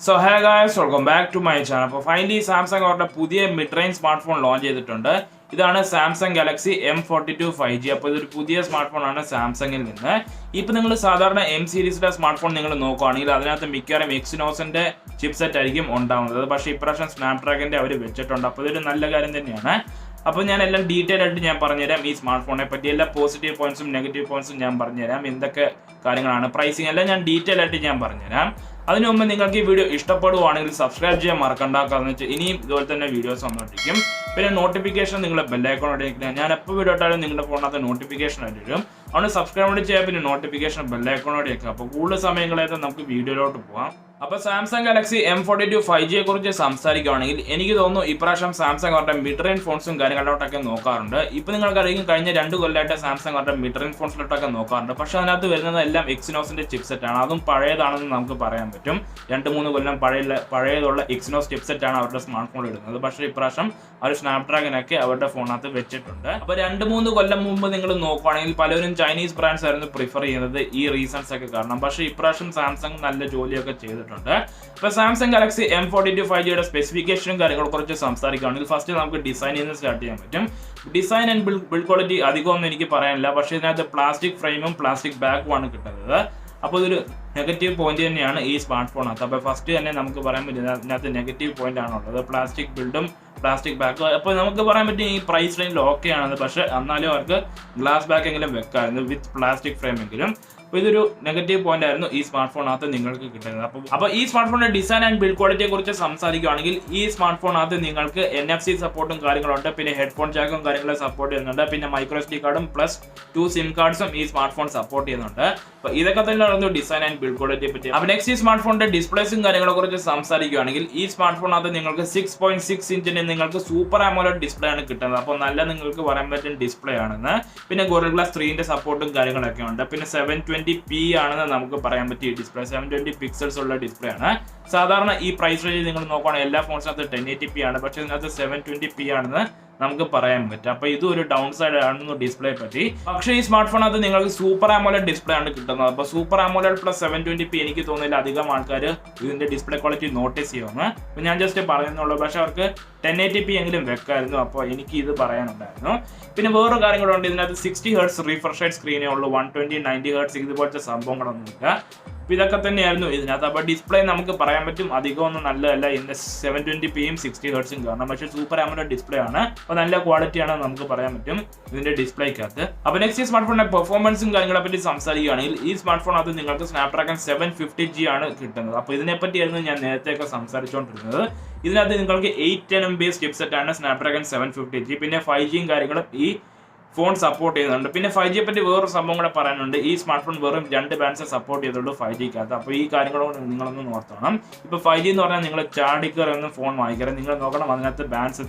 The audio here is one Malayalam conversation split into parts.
So hey guys, welcome back to my channel. അപ്പോൾ ഫൈനലി സാംസങ് അവരുടെ പുതിയ mid range smart phone launch ചെയ്തിട്ടുണ്ട്. ഇതാണ് സാംസങ് ഗാലക്സി M42 5G. അപ്പോൾ ഇതൊരു പുതിയ സ്മാർട്ട് ഫോൺ ആണ് സാംസങ്ങിൽ നിന്ന്. ഇപ്പോൾ നിങ്ങൾ സാധാരണ M സീരീസിലെ സ്മാർട്ട് ഫോൺ നിങ്ങൾ നോക്കുകയാണെങ്കിൽ അതിനകത്ത് മിക്കവാറും എക്സിനോസിന്റെ ചിപ്സെറ്റ് ആയിരിക്കും ഉണ്ടാവുന്നത്. പക്ഷേ ഇപ്രാവശ്യം സ്നാപ്ഡ്രാഗന്റെ അവർ വെച്ചിട്ടുണ്ട്. അപ്പോൾ ഇതൊരു നല്ല കാര്യം തന്നെയാണ്. അപ്പോൾ ഞാൻ എല്ലാം ഡീറ്റെയിൽ ആയിട്ട് ഞാൻ പറഞ്ഞുതരാം ഈ സ്മാർട്ട് ഫോണിനെ പറ്റി. എല്ലാ പോസിറ്റീവ് പോയിന്റ്സും നെഗറ്റീവ് പോയിന്റ്സും ഞാൻ പറഞ്ഞുതരാം. എന്തൊക്കെ കാര്യങ്ങളാണ്, പ്രൈസിങ് എല്ലാം ഞാൻ ഡീറ്റെയിൽ ആയിട്ട് ഞാൻ പറഞ്ഞുതരാം. അതിനു മുമ്പ് നിങ്ങൾക്ക് ഈ വീഡിയോ ഇഷ്ടപ്പെടുവാണെങ്കിൽ സബ്സ്ക്രൈബ് ചെയ്യാൻ മറക്കണ്ട. കാരണം വെച്ചാൽ ഇനിയും ഇതുപോലെ തന്നെ വീഡിയോസ് വന്നുകൊണ്ടിരിക്കും. പിന്നെ നോട്ടിഫിക്കേഷൻ നിങ്ങളെ ബെല്ലൈക്കോൺ അടിക്കുക. ഞാൻ എപ്പോൾ വീഡിയോ ഇട്ടാലും നിങ്ങളുടെ ഫോണിനകത്ത് നോട്ടിഫിക്കേഷൻ ആയിട്ട് വരും. അതുകൊണ്ട് സബ്സ്ക്രൈബ് ചെയ്യാൻ പിന്നെ നോട്ടിഫിക്കേഷൻ ബെല്ലൈക്കോൺ അടിക്കുക. അപ്പോൾ കൂടുതൽ സമയങ്ങളായിട്ട് നമുക്ക് വീഡിയോയിലോട്ട് പോകാം. അപ്പോൾ സാംസങ് ഗാലക്സി M42 5G കുറിച്ച് സംസാരിക്കുകയാണെങ്കിൽ എനിക്ക് തോന്നുന്നു ഇപ്രാവശ്യം സാംസങ് അവരുടെ മിഡ് റേഞ്ച് ഫോൺസും കാര്യങ്ങളിലോട്ടൊക്കെ നോക്കാറുണ്ട്. ഇപ്പോൾ നിങ്ങൾക്കറിയാം കഴിഞ്ഞ 2 കൊല്ലമായിട്ട് സാംസങ് അവരുടെ മിഡ് റേഞ്ച് ഫോൺസിലോട്ടൊക്കെ നോക്കാറുണ്ട്. പക്ഷേ അതിനകത്ത് വരുന്നത് എല്ലാം എക്സിനോസിന്റെ ചിപ്സെറ്റ് ആണ്. അതും പഴയതാണെന്ന് നമുക്ക് പറയാൻ പറ്റും. 2-3 കൊല്ലം പഴയതുള്ള എക്സിനോസ് ചിപ്സെറ്റ് ആണ് അവരുടെ സ്മാർട്ട് ഫോൺ ഇടുന്നത്. പക്ഷേ ഇപ്രാവശ്യം അവർ സ്നാപ്ഡ്രാഗനൊക്കെ അവരുടെ ഫോണിനകത്ത് വെച്ചിട്ടുണ്ട്. അപ്പോൾ 2-3 കൊല്ലം മുമ്പ് നിങ്ങൾ നോക്കുകയാണെങ്കിൽ പലരും ചൈനീസ് ബ്രാൻഡ്സ് ആയിരുന്നു പ്രിഫർ ചെയ്യുന്നത് ഈ റീസൺസ് ഒക്കെ കാരണം. പക്ഷേ ഇപ്രാവശ്യം സാംസങ് നല്ല ജോലിയൊക്കെ ചെയ്തിട്ടുണ്ട്. ഇപ്പോൾ സാംസങ് ഗാലക്സി M42 5Gയുടെ സ്പെസിഫിക്കേഷനും കാര്യങ്ങളെ കുറിച്ച് സംസാരിക്കുകയാണെങ്കിൽ ഫസ്റ്റ് നമുക്ക് ഡിസൈനിൽ നിന്ന് സ്റ്റാർട്ട് ചെയ്യാൻ പറ്റും. ഡിസൈൻ ആൻഡ് ബിൽഡ് ക്വാളിറ്റി അധികമൊന്നും എനിക്ക് പറയാനില്ല. പക്ഷേ ഇതിനകത്ത് പ്ലാസ്റ്റിക് ഫ്രെയിമും പ്ലാസ്റ്റിക് ബാക്കും ആണ് കിട്ടുന്നത്. അപ്പോൾ ഇതൊരു നെഗറ്റീവ് പോയിന്റ് തന്നെയാണ് ഈ സ്മാർട്ട് ഫോണകത്ത്. അപ്പോൾ ഫസ്റ്റ് തന്നെ നമുക്ക് പറയാൻ പറ്റും ഇതിനകത്ത് നെഗറ്റീവ് പോയിന്റ് ആണുള്ളത്, പ്ലാസ്റ്റിക് ബിൽഡും പ്ലാസ്റ്റിക് ബാക്ക്. അപ്പോൾ നമുക്ക് പറയാൻ പറ്റും ഈ പ്രൈസ് റേഞ്ചിൽ ഓക്കെ ആണെന്ന്. പക്ഷേ എന്നാലും അവർക്ക് ഗ്ലാസ് ബാക്ക് എങ്കിലും വെക്കാമായിരുന്നു വിത്ത് പ്ലാസ്റ്റിക് ഫ്രെയിം എങ്കിലും. അപ്പോൾ ഇതൊരു നെഗറ്റീവ് പോയിന്റ് ആയിരുന്നു ഈ സ്മാർട്ട് ഫോണിനകത്ത് നിങ്ങൾക്ക് കിട്ടുന്നത്. അപ്പോൾ ഈ സ്മാർട്ട് ഫോണിന്റെ ഡിസൈൻ ആൻഡ് ബിൽഡ് ക്വാളിറ്റിയെ കുറിച്ച് സംസാരിക്കുകയാണെങ്കിൽ ഈ സ്മാർട്ട് ഫോണിനകത്ത് നിങ്ങൾക്ക് NFC സപ്പോർട്ടും കാര്യങ്ങളുണ്ട്. പിന്നെ ഹെഡ്ഫോൺ ജാക്കും കാര്യങ്ങളും സപ്പോർട്ട് ചെയ്യുന്നുണ്ട്. പിന്നെ മൈക്രോ SD കാർഡും പ്ലസ് 2 SIM കാർഡ്സും ഈ സ്മാർട്ട് ഫോൺ സപ്പോർട്ട് ചെയ്യുന്നുണ്ട്. അപ്പോൾ ഇതൊക്കെ തന്നെയാണ് ഡിസൈൻ ആൻഡ് ബിൽഡ് ക്വാളിറ്റിയെ പറ്റി. അപ്പോൾ നെക്സ്റ്റ് ഈ സ്മാർട്ട് ഫോണിന്റെ ഡിസ്പ്ലേസും കാര്യങ്ങളെ കുറിച്ച് സംസാരിക്കുകയാണെങ്കിൽ ഈ സ്മാർട്ട് ഫോണിനകത്ത് നിങ്ങൾക്ക് 6.6 ഇഞ്ചിന്റെ നിങ്ങൾക്ക് സൂപ്പർ AMOLED ഡിസ്പ്ലേ ആണ് കിട്ടുന്നത്. അപ്പോൾ നല്ല നിങ്ങൾക്ക് പറയാൻ പറ്റുന്ന ഡിസ്പ്ലേ ആണെന്ന്. പിന്നെ Gorilla Glass 3ന്റെ സപ്പോർട്ടും കാര്യങ്ങളൊക്കെ ഉണ്ട്. പിന്നെ 720p ആണെന്ന് നമുക്ക് പറയാൻ പറ്റിയ ഡിസ്പ്ലേ, 720 പിക്സൽസ് ഉള്ള ഡിസ്പ്ലേ ആണ്. സാധാരണ ഈ പ്രൈസ് റേഞ്ചിൽ നിങ്ങൾ നോക്കുകയാണെങ്കിൽ എല്ലാ ഫോൺസിനകത്ത് 1080p ആണ്, പക്ഷേ ഇതിനകത്ത് 720p ആണെന്ന് നമുക്ക് പറയാൻ പറ്റും. അപ്പോൾ ഇതും ഒരു ഡൗൺ സൈഡ് ആണെന്ന് ഡിസ്പ്ലേ പറ്റി. പക്ഷേ ഈ സ്മാർട്ട് ഫോണകത്ത് നിങ്ങൾക്ക് സൂപ്പർ AMOLED ഡിസ്പ്ലേ ആണ് കിട്ടുന്നത്. അപ്പോൾ സൂപ്പർ AMOLED പ്ലസ് 720p എനിക്ക് തോന്നുന്നില്ല അധികം ആൾക്കാർ ഇതിന്റെ ഡിസ്പ്ലേ ക്വാളിറ്റി നോട്ടീസ് ചെയ്യുമെന്ന്. അപ്പോൾ ഞാൻ ജസ്റ്റ് പറയുന്നുള്ളൂ. പക്ഷേ അവർക്ക് 1080p എങ്കിലും വെക്കായിരുന്നു. അപ്പോൾ എനിക്ക് ഇത് പറയാനുണ്ടായിരുന്നു. പിന്നെ വേറെ കാര്യങ്ങളുണ്ട്. ഇതിനകത്ത് 60 Hz റിഫ്രഷ് റേറ്റ് സ്ക്രീനേ ഉള്ളൂ, 120 90 Hz ഇതുപോലത്തെ സംഭവങ്ങളൊന്നുമില്ല. അപ്പോൾ ഇതൊക്കെ തന്നെയായിരുന്നു ഇതിനകത്ത്. അപ്പോൾ ഡിസ്പ്ലേ നമുക്ക് പറയാൻ പറ്റും അധികമൊന്നും നല്ലതല്ല ഇതിന്റെ 720pയും 60 Hz കാരണം. പക്ഷേ സൂപ്പർ AMOLED ഡിസ്പ്ലേ ആണ്. അപ്പോൾ നല്ല ക്വാളിറ്റിയാണ് നമുക്ക് പറയാൻ പറ്റും ഇതിന്റെ ഡിസ്പ്ലേക്കകത്ത്. അപ്പോൾ നെക്സ്റ്റ് ഈ സ്മാർട്ട് ഫോണിന്റെ പെർഫോമൻസും കാര്യങ്ങളെ പറ്റി സംസാരിക്കുകയാണെങ്കിൽ ഈ സ്മാർട്ട് ഫോണിനകത്ത് നിങ്ങൾക്ക് സ്നാപ്ഡ്രാഗൺ 750G ആണ് കിട്ടുന്നത്. അപ്പോൾ ഇതിനെപ്പറ്റിയായിരുന്നു ഞാൻ നേരത്തെയൊക്കെ സംസാരിച്ചുകൊണ്ടിരുന്നത്. ഇതിനകത്ത് നിങ്ങൾക്ക് 810 ചിപ്സെറ്റ് ആണ് സ്നാപ്ഡ്രാഗൺ 750G. പിന്നെ 5Gയും കാര്യങ്ങളും ഈ ഫോൺ സപ്പോർട്ട് ചെയ്യുന്നുണ്ട്. പിന്നെ 5G പറ്റി വേറൊരു സംഭവം കൂടെ പറയാനുണ്ട്. ഈ സ്മാർട്ട് ഫോൺ വെറും 2 ബാൻഡ്സേ സപ്പോർട്ട് ചെയ്തുള്ളൂ 5Gക്കകത്ത്. അപ്പോൾ ഈ കാര്യങ്ങളോട് നിങ്ങളൊന്ന് നോക്കണം. ഇപ്പോൾ 5G എന്ന് പറഞ്ഞാൽ നിങ്ങൾ ചാടിക്കറൊന്ന് ഫോൺ വാങ്ങിക്കരുത്. നിങ്ങൾ നോക്കണം അതിനകത്ത് ബാൻഡ്സ്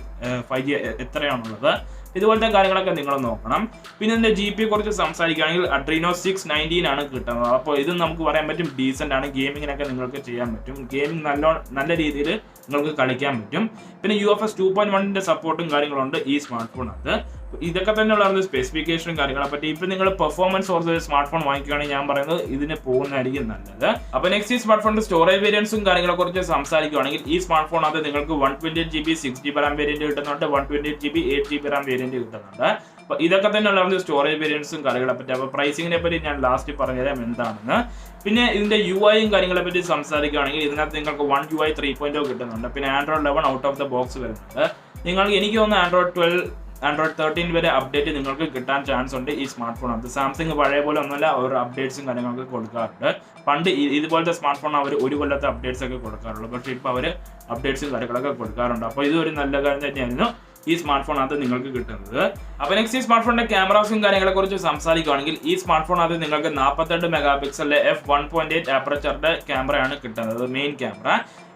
5G എത്രയാണുള്ളത്. ഇതുപോലത്തെ കാര്യങ്ങളൊക്കെ നിങ്ങൾ നോക്കണം. പിന്നെ ഇതിന്റെ GPU കുറിച്ച് സംസാരിക്കുകയാണെങ്കിൽ Adreno 619 ആണ് കിട്ടുന്നത്. അപ്പോൾ ഇത് നമുക്ക് പറയാൻ പറ്റും ഡീസന്റ് ആണ്. ഗെയിമിങ്ങിനൊക്കെ നിങ്ങൾക്ക് ചെയ്യാൻ പറ്റും. ഗെയിമിംഗ് നല്ല രീതിയിൽ നിങ്ങൾക്ക് കളിക്കാൻ പറ്റും. പിന്നെ UFS 2.1ന്റെ സപ്പോർട്ടും കാര്യങ്ങളുണ്ട് ഈ സ്മാർട്ട് ഫോണിനകത്ത്. ഇതൊക്കെ തന്നെയുള്ള സ്പെസിഫിക്കേഷനും കാര്യങ്ങളെ പറ്റി. ഇപ്പൊ നിങ്ങൾ പെർഫോമൻസ് ഓർത്ത് സ്മാർട്ട് ഫോൺ വാങ്ങിക്കുകയാണെങ്കിൽ ഞാൻ പറയുന്നത് ഇതിന് പോകുന്നതായിരിക്കും നല്ലത്. അപ്പോൾ നെക്സ്റ്റ് ഈ സ്മാർട്ട് ഫോണിന്റെ സ്റ്റോറേജ് വേരിയൻസും കാര്യങ്ങളെ കുറിച്ച് സംസാരിക്കുകയാണെങ്കിൽ ഈ സ്മാർട്ട് ഫോണിനകത്ത് നിങ്ങൾക്ക് 128GB 6GB RAM വേരിയന്റ് കിട്ടുന്നുണ്ട്, 128GB 8GB RAM വേരിയന്റ് കിട്ടുന്നുണ്ട്. അപ്പോൾ ഇതൊക്കെ തന്നെയുള്ള സ്റ്റോറേജ് വേരിയൻസും കാര്യങ്ങളെ പറ്റി. അപ്പോൾ പ്രൈസിങ്ങിനെ പറ്റി ഞാൻ ലാസ്റ്റ് പറഞ്ഞുതരാം എന്താണെന്ന്. പിന്നെ ഇതിന്റെ UIയും കാര്യങ്ങളെ പറ്റി സംസാരിക്കുകയാണെങ്കിൽ ഇതിനകത്ത് നിങ്ങൾക്ക് 1 UI 3.0 കിട്ടുന്നുണ്ട്. പിന്നെ Android 11 out of the box വരുന്നുണ്ട്. എനിക്ക് തോന്നുന്നു Android 12 Android 13 വരെ അപ്ഡേറ്റ് നിങ്ങൾക്ക് കിട്ടാൻ ചാൻസ് ഉണ്ട് ഈ സ്മാർട്ട് ഫോണകത്ത്. സാംസങ് പഴയ പോലെ ഒന്നുമല്ല, അവർ അപ്ഡേറ്റ്സും കാര്യങ്ങളൊക്കെ കൊടുക്കാറുണ്ട്. പണ്ട് ഇതുപോലത്തെ സ്മാർട്ട് ഫോൺ അവർ 1 കൊല്ലത്തെ അപ്ഡേറ്റ്സ് ഒക്കെ കൊടുക്കാറുള്ളൂ. പക്ഷേ ഇപ്പോൾ അവർ അപ്ഡേറ്റ്സും കാര്യങ്ങളൊക്കെ കൊടുക്കാറുണ്ട്. അപ്പോൾ ഇതൊരു നല്ല കാര്യം തന്നെയായിരുന്നു ഈ സ്മാർട്ട് ഫോണകത്ത് നിങ്ങൾക്ക് കിട്ടുന്നത്. അപ്പോൾ നെക്സ്റ്റ് ഈ സ്മാർട്ട് ഫോണിന്റെ ക്യാമറാസും കാര്യങ്ങളെ കുറിച്ച് സംസാരിക്കുകയാണെങ്കിൽ ഈ സ്മാർട്ട് ഫോണകത്ത് നിങ്ങൾക്ക് 42 മെഗാപിക്സലിലെ f1.8 ആപ്പർച്ചറിന്റെ ക്യാമറയാണ് കിട്ടുന്നത്, മെയിൻ ക്യാമറ.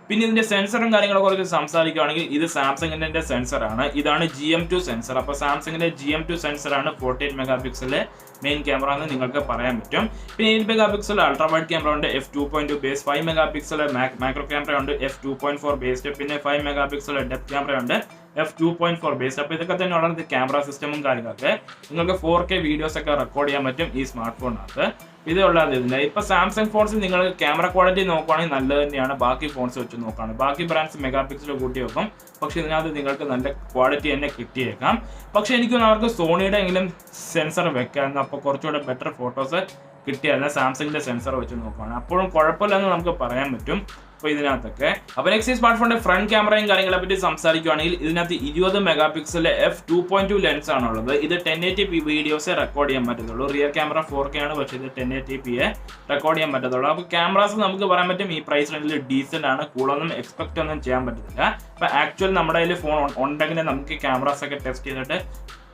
പിന്നെ ഇതിന്റെ സെൻസറും കാര്യങ്ങളെ കുറിച്ച് സംസാരിക്കുകയാണെങ്കിൽ ഇത് സാംസങ്ങിന്റെ സെൻസറാണ്. ഇതാണ് GM2 സെൻസർ. അപ്പോൾ സാംസങ്ങിന്റെ GM2 സെൻസറാണ് 48 മെഗാപിക്സലിലെ മെയിൻ ക്യാമറ എന്ന് നിങ്ങൾക്ക് പറയാൻ പറ്റും. പിന്നെ 8 മെഗാപിക്സൽ അൾട്രാ വൈഡ് ക്യാമറ ഉണ്ട്, f2.2 base, 5 megapixel macro camera ഉണ്ട്, f2.4 ബേസ്ഡ്. പിന്നെ 5 മെഗാപിക്സൽ ഡെപ്ത് ക്യാമറ ഉണ്ട്, F2.4 ബേസ്ഡ്. അപ്പോൾ ഇതൊക്കെ തന്നെയാണ് ക്യാമറ സിസ്റ്റമും കാര്യങ്ങളൊക്കെ. നിങ്ങൾക്ക് 4K വീഡിയോസ് ഒക്കെ റെക്കോർഡ് ചെയ്യാൻ പറ്റും ഈ സ്മാർട്ട് ഫോണിനകത്ത്. ഇതുള്ളത് ഇതില്ല. ഇപ്പോൾ സാംസങ് ഫോൺസ് നിങ്ങൾ ക്യാമറ ക്വാളിറ്റി നോക്കുകയാണെങ്കിൽ നല്ലത് തന്നെയാണ് ബാക്കി ഫോൺസ് വെച്ച് നോക്കുകയാണെങ്കിൽ. ബാക്കി ബ്രാൻഡ്സ് മെഗാ പിക്സൽ കൂട്ടി വെക്കും, പക്ഷേ ഇതിനകത്ത് നിങ്ങൾക്ക് നല്ല ക്വാളിറ്റി തന്നെ കിട്ടിയേക്കാം. പക്ഷേ എനിക്കൊന്നും അവർക്ക് സോണിയുടെ എങ്കിലും സെൻസർ വെക്കാമായിരുന്നു, അപ്പോൾ കുറച്ചുകൂടെ ബെറ്റർ ഫോട്ടോസ് കിട്ടിയായിരുന്നു സാംസങ്ങിന്റെ സെൻസർ വെച്ച് നോക്കുകയാണ്. അപ്പോഴും കുഴപ്പമില്ലെന്ന് നമുക്ക് പറയാൻ പറ്റും. അപ്പോൾ ഇതിനകത്തൊക്കെ അപ്പോൾ നെക്സ്റ്റ് സ്മാർട്ട് ഫോണിന്റെ ഫ്രണ്ട് ക്യാമറയും കാര്യങ്ങളെ പറ്റി സംസാരിക്കുകയാണെങ്കിൽ ഇതിനകത്ത് 20 മെഗാ പിക്സലിലെ f2.2 ലെൻസ് ആണുള്ളത്. ഇത് 1080p വീഡിയോസേ റെക്കോർഡ് ചെയ്യാൻ പറ്റത്തുള്ളൂ. റിയർ ക്യാമറ 4K ആണ്, പക്ഷേ ഇത് 1080p റെക്കോർഡ് ചെയ്യാൻ പറ്റത്തുള്ളൂ. അപ്പോൾ ക്യാമറാസ് നമുക്ക് പറയാൻ പറ്റും ഈ പ്രൈസ് റേഞ്ചിൽ ഡീസന്റ് ആണ്, കൂടുതലൊന്നും എക്സ്പെക്ട് ഒന്നും ചെയ്യാൻ പറ്റത്തില്ല. അപ്പോൾ ആക്ച്വൽ നമ്മുടെ കയ്യിൽ ഫോൺ ഉണ്ടെങ്കിൽ നമുക്ക് ക്യാമറാസ് ഒക്കെ ടെസ്റ്റ് ചെയ്തിട്ട്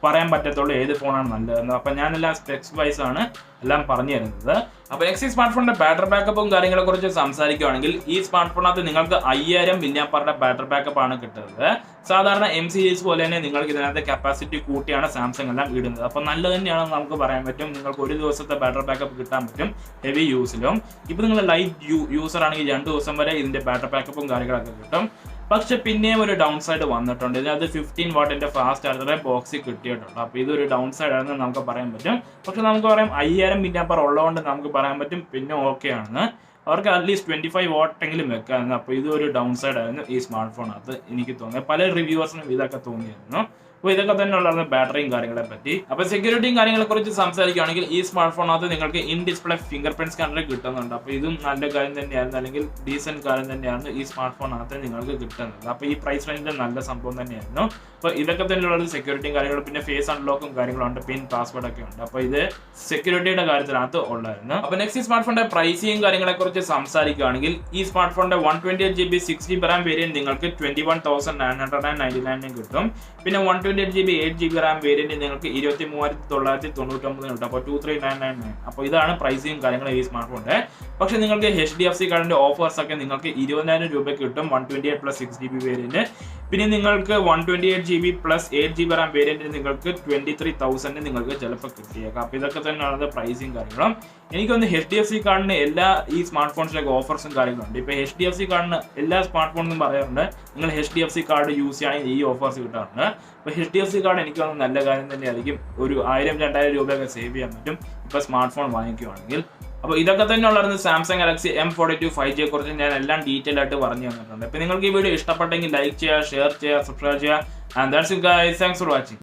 പറയാൻ പറ്റത്തുള്ളൂ ഏത് ഫോണാണ് നല്ലതെന്ന്. അപ്പം ഞാനെല്ലാം സ്പെക്സ് വൈസ് ആണ് എല്ലാം പറഞ്ഞു തരുന്നത്. അപ്പോൾ നെക്സ്റ്റ് സ്മാർട്ട് ഫോണിന്റെ ബാറ്ററി ബാക്കപ്പും കാര്യങ്ങളെ കുറിച്ച് സംസാരിക്കുകയാണെങ്കിൽ ഈ സ്മാർട്ട് ഫോണിനകത്ത് നിങ്ങൾക്ക് 5000 mAh ബാറ്ററി ബാക്കപ്പ് ആണ് കിട്ടുന്നത്. സാധാരണ M സീരീസ് പോലെ തന്നെ നിങ്ങൾക്ക് ഇതിനകത്ത് കപ്പാസിറ്റി കൂട്ടിയാണ് സാംസങ് എല്ലാം ഇടുന്നത്. അപ്പോൾ നല്ലത് തന്നെയാണെന്ന് നമുക്ക് പറയാൻ പറ്റും. നിങ്ങൾക്ക് ഒരു ദിവസത്തെ ബാറ്ററി ബാക്കപ്പ് കിട്ടാൻ പറ്റും ഹെവി യൂസിലും. ഇപ്പോൾ നിങ്ങൾ ലൈറ്റ് യൂസർ ആണെങ്കിൽ 2 ദിവസം വരെ ഇതിന്റെ ബാറ്ററി ബാക്കപ്പും കാര്യങ്ങളൊക്കെ കിട്ടും. പക്ഷെ പിന്നെയും ഒരു ഡൗൺ സൈഡ് വന്നിട്ടുണ്ട്. ഇതിനകത്ത് 15 വാട്ടിന്റെ ഫാസ്റ്റ് ചാർജറെ ബോക്സിൽ കിട്ടിയിട്ടുണ്ട്. അപ്പോൾ ഇതൊരു ഡൗൺ സൈഡ് ആണെന്ന് നമുക്ക് പറയാൻ പറ്റും. പക്ഷെ നമുക്ക് പറയാം 5000 mAh ഉള്ളതുകൊണ്ട് നമുക്ക് പറയാൻ പറ്റും പിന്നെ ഓക്കെ ആണെന്ന്. അവർക്ക് അറ്റ്ലീസ്റ്റ് 25 വാട്ടെങ്കിലും വെക്കാമായിരുന്നു. അപ്പോൾ ഇതൊരു ഡൗൺ സൈഡ് ആയിരുന്നു ഈ സ്മാർട്ട് ഫോണകത്ത് എനിക്ക് തോന്നിയത്. പല റിവ്യൂവേഴ്സിനും ഇതൊക്കെ തോന്നിയിരുന്നു. അപ്പോൾ ഇതൊക്കെ തന്നെ ഉള്ളതാണ് ബാറ്ററിയും കാര്യങ്ങളെ പറ്റി. അപ്പോൾ സെക്യൂരിറ്റിയും കാര്യങ്ങളെ കുറിച്ച് സംസാരിക്കുകയാണെങ്കിൽ ഈ സ്മാർട്ട് ഫോണിനകത്ത് നിങ്ങൾക്ക് in display finger print scanner കിട്ടുന്നുണ്ട്. അപ്പോൾ ഇതും നല്ല കാര്യം തന്നെയായിരുന്നു, അല്ലെങ്കിൽ ഡീസന്റ് കാര്യം തന്നെയായിരുന്നു ഈ സ്മാർട്ട് ഫോണിനകത്ത് നിങ്ങൾക്ക് കിട്ടുന്നത്. അപ്പോൾ ഈ പ്രൈസ് റേഞ്ചിൽ നല്ല സംഭവം തന്നെയായിരുന്നു. അപ്പോൾ ഇതൊക്കെ തന്നെയുള്ളത് സെക്യൂരിറ്റിയും കാര്യങ്ങളും, പിന്നെ ഫേസ് അൺലോക്കും കാര്യങ്ങളുണ്ട്, പിൻ പാസ്വേഡ് ഒക്കെ ഉണ്ട്. അപ്പോൾ ഇത് സെക്യൂരിറ്റിയുടെ കാര്യത്തിനകത്ത് ഉള്ളായിരുന്നു. അപ്പോൾ നെക്സ്റ്റ് സ്മാർട്ട് ഫോണിന്റെ പ്രൈസിങ് കാര്യങ്ങളെ കുറിച്ച് സംസാരിക്കുകയാണെങ്കിൽ ഈ സ്മാർട്ട് ഫോണിന്റെ 128GB 6GB RAM വേരിയന്റ് നിങ്ങൾക്ക് 21,999 കിട്ടും. പിന്നെ 128GB 8GB RAM വേരിയന്റ് നിങ്ങൾക്ക് 23,999 കിട്ടും. അപ്പോൾ 23,999. അപ്പോൾ ഇതാണ് പ്രൈസിങ് കാര്യങ്ങൾ ഈ സ്മാർട്ട് ഫോണിന്റെ. പക്ഷേ നിങ്ങൾക്ക് HDFC കാർഡിന്റെ ഓഫേഴ്സ് ഒക്കെ നിങ്ങൾക്ക് 20,000 രൂപയ്ക്ക് കിട്ടും 128 + 6GB വേരിയന്റ്. പിന്നെ നിങ്ങൾക്ക് 128GB + 8GB RAM വേരിയന്റ് നിങ്ങൾക്ക് 23,000 നിങ്ങൾക്ക് ചിലപ്പോൾ കിട്ടിയേക്കാം. അപ്പോൾ ഇതൊക്കെ തന്നെയാണ് പ്രൈസിങ് കാര്യങ്ങളും. എനിക്കൊന്ന് HDFC കാർഡിന് എല്ലാ ഈ സ്മാർട്ട് ഫോൺസിലേക്ക് ഓഫേഴ്സും കാര്യങ്ങളുണ്ട്. ഇപ്പോൾ HDFC കാർഡിന് എല്ലാ സ്മാർട്ട് ഫോണിനും പറയാറുണ്ട് നിങ്ങൾ HDFC കാർഡ് യൂസ് ചെയ്യുകയാണെങ്കിൽ ഈ ഓഫേഴ്സ് കിട്ടാറുണ്ട്. അപ്പോൾ HDFC കാർഡ് എനിക്ക് തോന്നുന്നു നല്ല കാര്യം തന്നെയായിരിക്കും. ഒരു 1000-2000 രൂപയൊക്കെ സേവ് ചെയ്യാൻ പറ്റും ഇപ്പോൾ സ്മാർട്ട് ഫോൺ വാങ്ങിക്കുകയാണെങ്കിൽ. അപ്പോൾ ഇതൊക്കെ തന്നെ ഉള്ളായിരുന്നു സാംസങ് ഗാലക്സി M42 5G കുറിച്ച് ഞാൻ എല്ലാം ഡീറ്റെയിൽ ആയിട്ട് പറഞ്ഞു തന്നിട്ടുണ്ട്. അപ്പോൾ നിങ്ങൾക്ക് ഈ വീഡിയോ ഇഷ്ടപ്പെട്ടെങ്കിൽ ലൈക്ക് ചെയ്യുക, ഷെയർ ചെയ്യുക, സബ്സ്ക്രൈബ് ചെയ്യുക. And that's it guys. Thanks for watching.